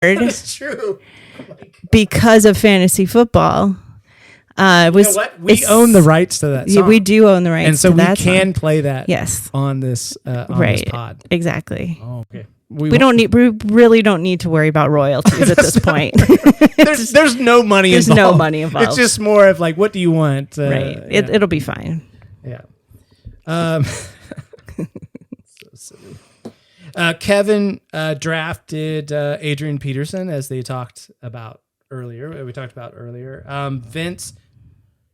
That's true. Because of fantasy football. You know what? We own the rights to that song. Yeah, we do own the rights and so to that we can song. play that Yes. on this Right. this pod. Exactly. Oh, okay. We really don't need to worry about royalties at this point. There's no money There's involved. no money involved. It's just more of like, what do you want? Right. It'll be fine. Yeah. So silly. Kevin drafted Adrian Peterson, as they talked about earlier. We talked about earlier. Vince,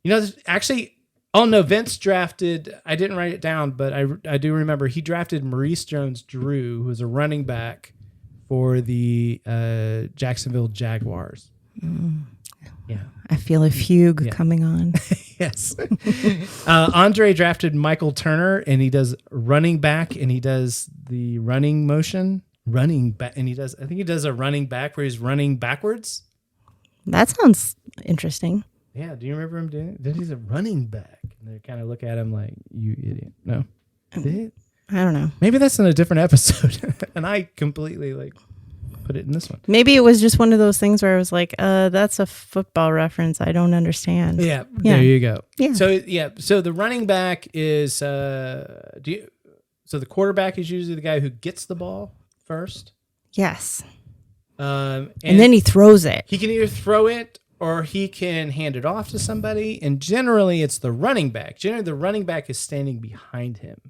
Vince drafted. I didn't write it down, but I do remember he drafted Maurice Jones-Drew, who was a running back for the Jacksonville Jaguars. Yeah, I feel a fugue coming on. Yes. Audre drafted Michael Turner, and he does running back, and he does the running motion, running back, and I think he does a running back where he's running backwards. That sounds interesting. Yeah, do you remember him doing it? Then he's a running back, and they kind of look at him like, you idiot. No. Did I don't know. Maybe that's in a different episode, and I completely put it in this one. Maybe it was just one of those things where I was like, that's a football reference. I don't understand. Yeah. There you go. Yeah. So the running back is so the quarterback is usually the guy who gets the ball first. Yes. And then he throws it. He can either throw it or he can hand it off to somebody, and generally it's the running back. Generally the running back is standing behind him,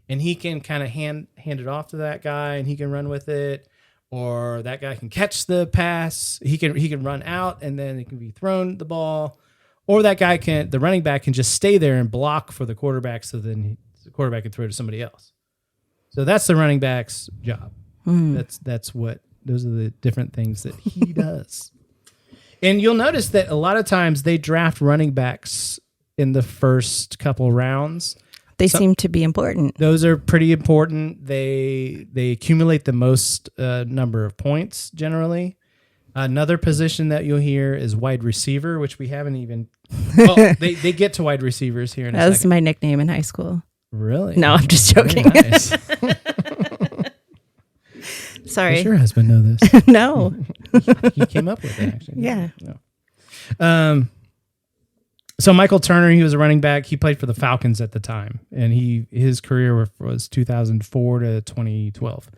and he can kind of hand it off to that guy, and he can run with it. Or that guy can catch the pass. He can run out, and then it can be thrown the ball. Or the running back can just stay there and block for the quarterback, so then the quarterback can throw to somebody else. So that's the running back's job. Those are the different things that he does. And you'll notice that a lot of times they draft running backs in the first couple rounds. They seem to be important. Those are pretty important. They accumulate the most number of points generally. Another position that you'll hear is wide receiver, which we haven't even. Well, they get to wide receivers here in a second. That was my nickname in high school. Really? No, I'm just joking. Nice. Sorry. Does your husband know this? No. He came up with it, actually. Yeah. No. So Michael Turner, he was a running back. He played for the Falcons at the time, and his career was 2004 to 2012.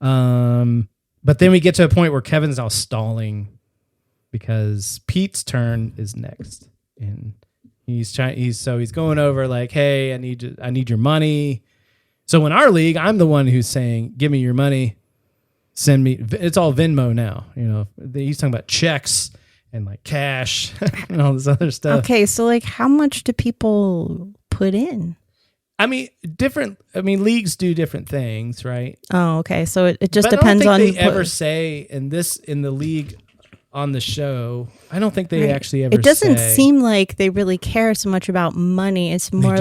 But then we get to a point where Kevin's now stalling because Pete's turn is next, and he's going over like, "Hey, I need your money." So in our league, I'm the one who's saying, "Give me your money, send me." It's all Venmo now. He's talking about checks and like cash and all this other stuff. Okay, so like how much do people put in? Leagues do different things, right? Oh, okay. So it just depends on. I don't think they ever say in the league on the show. I don't think they actually ever. It doesn't say, seem like they really care so much about money. It's more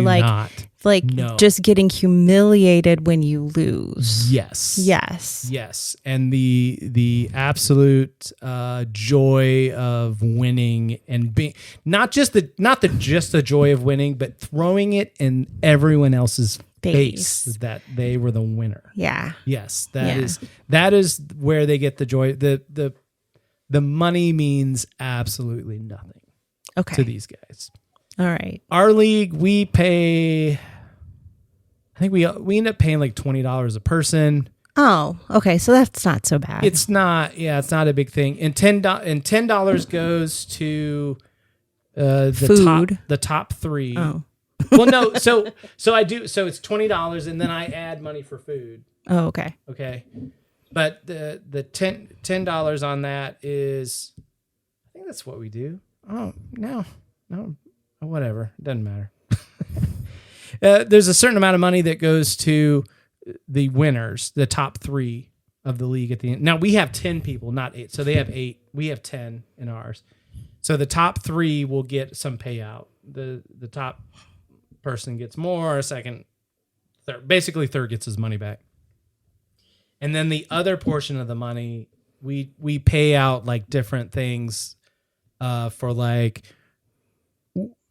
just getting humiliated when you lose. Yes. And the absolute joy of winning and being not just the joy of winning, but throwing it in everyone else's face that they were the winner. Yeah. Yes, that is where they get the joy. The money means absolutely nothing to these guys. All right. Our league, we pay. I think we end up paying like $20 a person. Oh, okay. So that's not so bad. It's not. Yeah, it's not a big thing. And $10 goes to food. The top three. Oh. Well, no. So I do. So it's $20, and then I add money for food. Oh, okay. Okay. But the $10 on that is, I think that's what we do. Oh no, whatever. It doesn't matter. There's a certain amount of money that goes to the winners, the top three of the league at the end. Now we have 10 people, not 8. So they have 8. We have 10 in ours. So the top 3 will get some payout. The top person gets more. Second, third, basically third gets his money back. And then the other portion of the money, we pay out like different things for like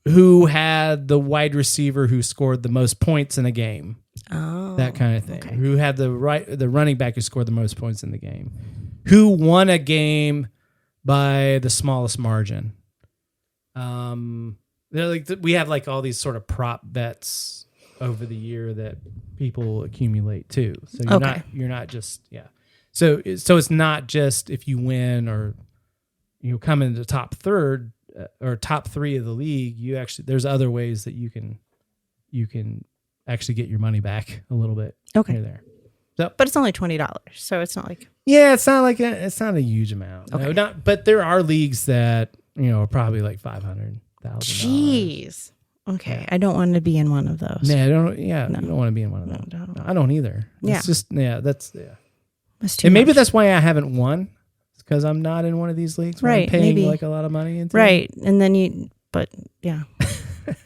who had the wide receiver who scored the most points in a game. Oh, that kind of thing. Okay. Who had the running back who scored the most points in the game. who won a game by the smallest margin. They're like we have like all these sort of prop bets over the year that people accumulate too. So you're not just So it's not just if you win or you come into the top third or top three of the league. You actually there's other ways that you can actually get your money back a little bit. Okay. Here there. So, but it's only $20, so it's not like it's not a huge amount. Okay. No, but there are leagues that are probably like $500,000. Jeez. Okay, yeah. I don't want to be in one of those. Yeah, no. You don't want to be in one of those. No, I don't either. It's just that's too and maybe that's why I haven't won. It's because I'm not in one of these leagues. Where I'm paying like a lot of money into. Right, and then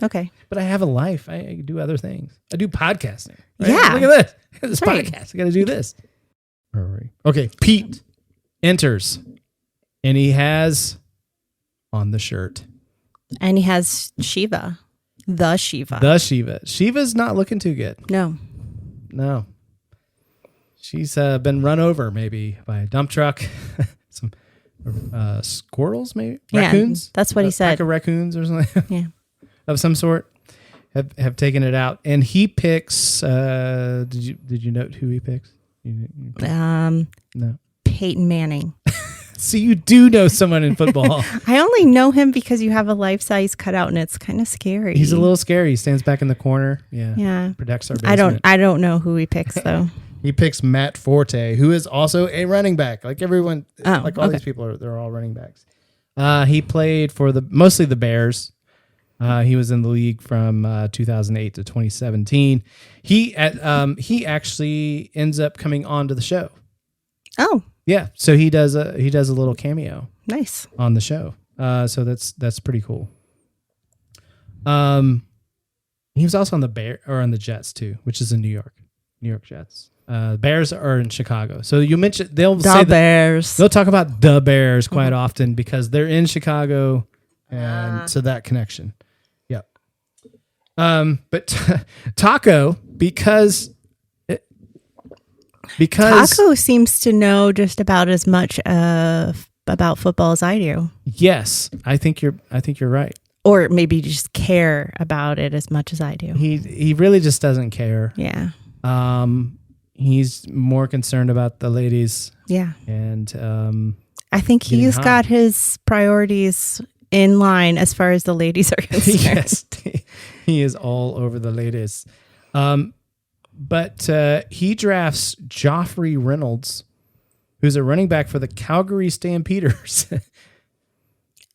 okay. But I have a life. I do other things. I do podcasting. Right? Yeah. Look at this podcast. I got to do this. Okay, Pete enters, and he has on the shirt. And he has Shiva. The Shiva. Shiva's not looking too good. No. She's been run over maybe by a dump truck. Some squirrels, maybe? Raccoons? That's what he said. Pack of raccoons or something. Yeah. Of some sort. Have taken it out. And he picks did you note who he picks? No. Peyton Manning. So you do know someone in football. I only know him because you have a life-size cutout, and it's kind of scary. He's a little scary. He stands back in the corner. Yeah. Protects our basement. I don't know who he picks though. He picks Matt Forte, who is also a running back. Like everyone, these people they're all running backs. He played for mostly the Bears. He was in the league from 2008 to 2017. He actually ends up coming onto the show. Oh. Yeah, so he does a little cameo. Nice. On the show. So that's pretty cool. He was also on the Jets too, which is in New York Jets. Bears are in Chicago. So you mentioned they'll say Bears. They'll talk about the Bears quite often because they're in Chicago, and so that connection. Yep. But Taco because Taco seems to know just about as much about football as I do. Yes, I think you're right. Or maybe just care about it as much as I do. He really just doesn't care. Yeah. He's more concerned about the ladies. Yeah. And I think he's got his priorities in line as far as the ladies are concerned. Yes, he is all over the ladies. But he drafts Joffrey Reynolds, who's a running back for the Calgary Stampeders.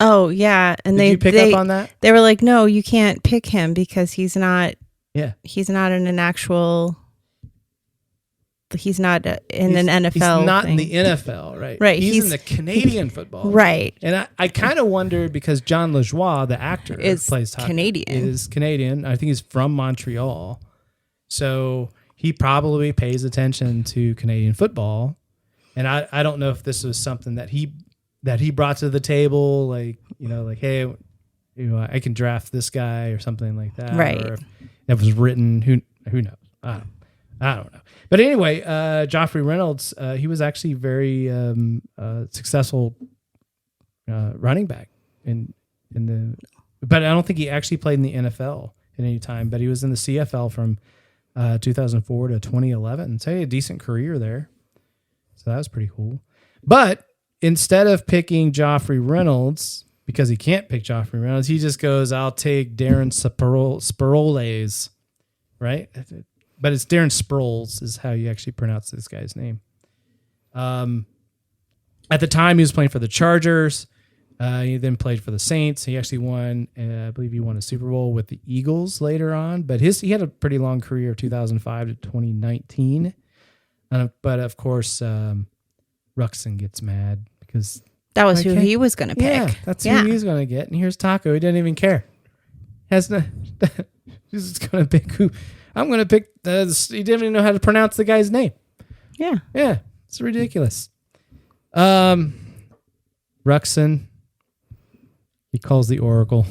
Oh, yeah. And Did you pick up on that? They were like, no, you can't pick him because he's not in an actual... He's not in an NFL. He's not thing. In the NFL, right? Right. He's in the Canadian football. Right. And I kind of wonder because John Lajoie, the actor, plays Canadian. Is Canadian. I think he's from Montreal. So he probably pays attention to Canadian football. And I don't know if this was something that he brought to the table, like hey, I can draft this guy or something like that. Right. Or if that was written, who knows? I don't know. But anyway, Joffrey Reynolds, he was actually very successful running back but I don't think he actually played in the NFL at any time, but he was in the CFL from 2004 to 2011. So he had a decent career there. So that was pretty cool. But instead of picking Joffrey Reynolds, because he can't pick Joffrey Reynolds, he just goes, I'll take Darren Sproles, right? But it's Darren Sproles is how you actually pronounce this guy's name. At the time, he was playing for the Chargers. He then played for the Saints. He actually won, I believe he won a Super Bowl with the Eagles later on. But he had a pretty long career, 2005 to 2019. But of course, Ruxin gets mad because that was who he was going to pick. Yeah, that's who he was going to get. And here's Taco. He didn't even care. He's just going to pick who. I'm going to pick he didn't even know how to pronounce the guy's name. Yeah. Yeah. It's ridiculous. Ruxin, he calls the Oracle.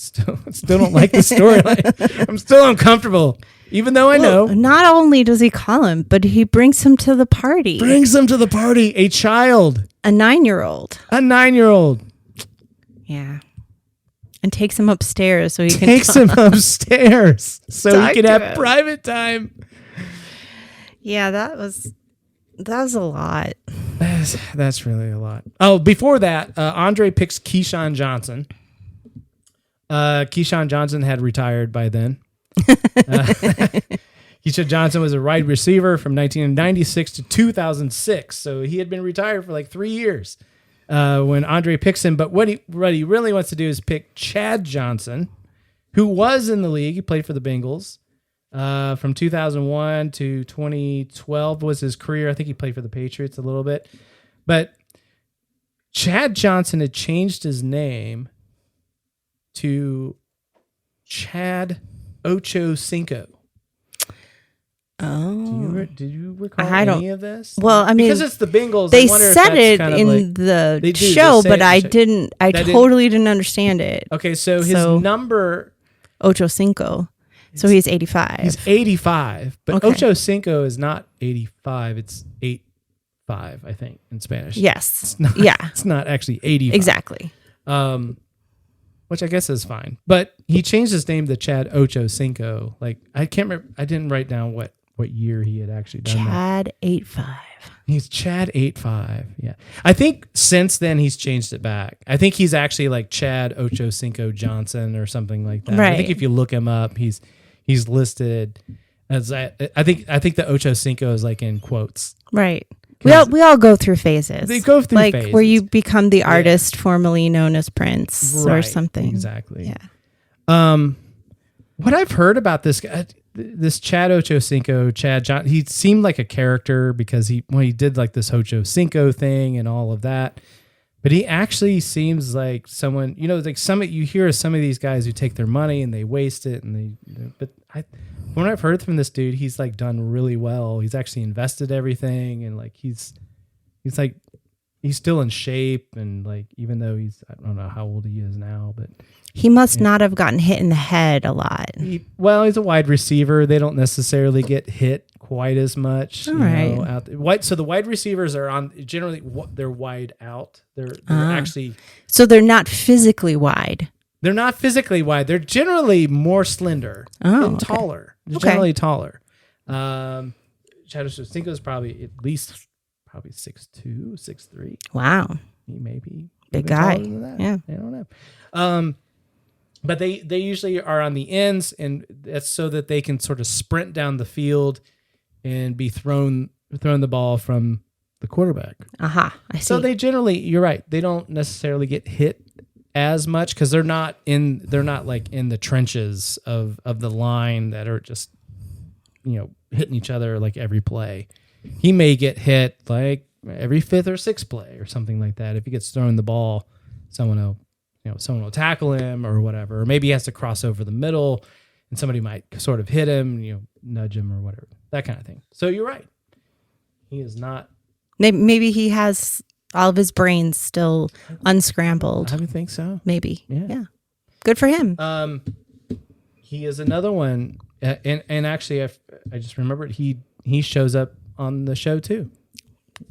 still don't like the storyline. I'm still uncomfortable, even though I know. Not only does he call him, but he brings him to the party. A child. A 9-year-old. A 9-year-old. Yeah. And takes him upstairs so he can have private time. Yeah, that was a lot. That's really a lot. Oh, before that, Audre picks Keyshawn Johnson. Keyshawn Johnson had retired by then. Keyshawn Johnson was a wide receiver from 1996 to 2006. So he had been retired for like 3 years when Audre picks him. But what he really wants to do is pick Chad Johnson, who was in the league. He played for the Bengals. From 2001 to 2012 was his career. I think he played for the Patriots a little bit. But Chad Johnson had changed his name to Chad Ochocinco. Oh. Did you recall any of this? Well, I mean, because it's the Bengals. They said it in the show, but I totally didn't understand it. Okay, so his number... Ochocinco. So he's 85. He's 85, but Ocho Cinco is not 85. It's 85, I think, in Spanish. Yes. It's not actually 85. Exactly. Which I guess is fine. But he changed his name to Chad Ocho Cinco. Like, I can't remember. I didn't write down what year he had actually done Chad that. 85. He's Chad 85. Yeah. I think since then he's changed it back. I think he's actually like Chad Ocho Cinco Johnson or something like that. Right. I think if you look him up, he's listed as I think the Ocho Cinco is like in quotes. Right. We all go through phases. They go through phases. Like where you become the artist formerly known as Prince or something. Exactly. Yeah. What I've heard about this guy, this Chad Ochocinco, Chad John, he seemed like a character because he did like this Ochocinco thing and all of that. But he actually seems like someone, like you hear of some of these guys who take their money and they waste it when I've heard from this dude, he's like done really well. He's actually invested everything and like he's still in shape and like even though I don't know how old he is now, but he must not have gotten hit in the head a lot. He's a wide receiver. They don't necessarily get hit quite as much. All right. So the wide receivers are generally they're wide out. They're actually. So they're not physically wide. They're not physically wide. They're generally more slender and taller. They're generally taller. Chad Ochocinco is probably at least 6'2", 6'3". Wow. He may be big guy. Yeah. I don't know. But they usually are on the ends, and that's so that they can sort of sprint down the field and be thrown the ball from the quarterback. I see. So they generally, you're right, they don't necessarily get hit as much because they're not like in the trenches of the line that are just hitting each other like every play. He may get hit like every fifth or sixth play or something like that. If he gets thrown the ball, someone will tackle him or whatever. Or maybe he has to cross over the middle and somebody might sort of hit him, nudge him or whatever. That kind of thing. So you're right. He is not. Maybe he has all of his brains still unscrambled. I would think so. Maybe. Yeah. Good for him. He is another one. And actually, I just remembered he shows up on the show too.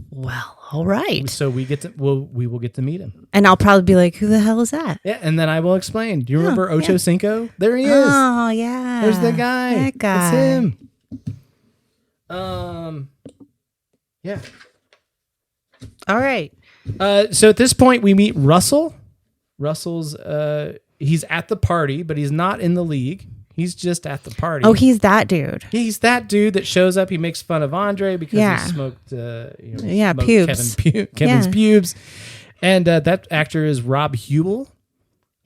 Well, all right. So we will get to meet him. And I'll probably be like, who the hell is that? Yeah, and then I will explain. Do you remember Ocho Cinco? There he is. Oh, yeah. There's the guy. That guy. It's him. Yeah. All right. So at this point, we meet Russell. Russell's he's at the party, but he's not in the league. He's just at the party. Oh, he's that dude. He's that dude that shows up. He makes fun of Audre because he smoked, pubes. Kevin's pubes. And that actor is Rob Hubel.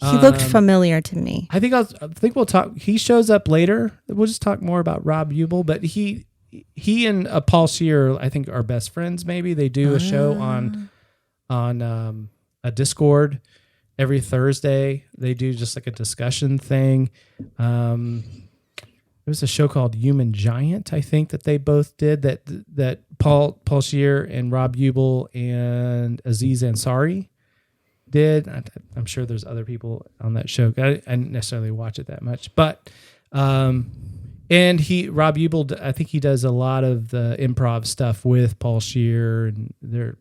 He looked familiar to me. I think we'll talk. He shows up later. We'll just talk more about Rob Hubel. But he and Paul Scheer, I think, are best friends. Maybe they do a show on a Discord. Every Thursday, they do just like a discussion thing. There was a show called Human Giant, I think, that they both did. That Paul Scheer and Rob Hubel and Aziz Ansari did. I'm sure there's other people on that show. I didn't necessarily watch it that much, but and Rob Ubel, I think he does a lot of the improv stuff with Paul Scheer, and they're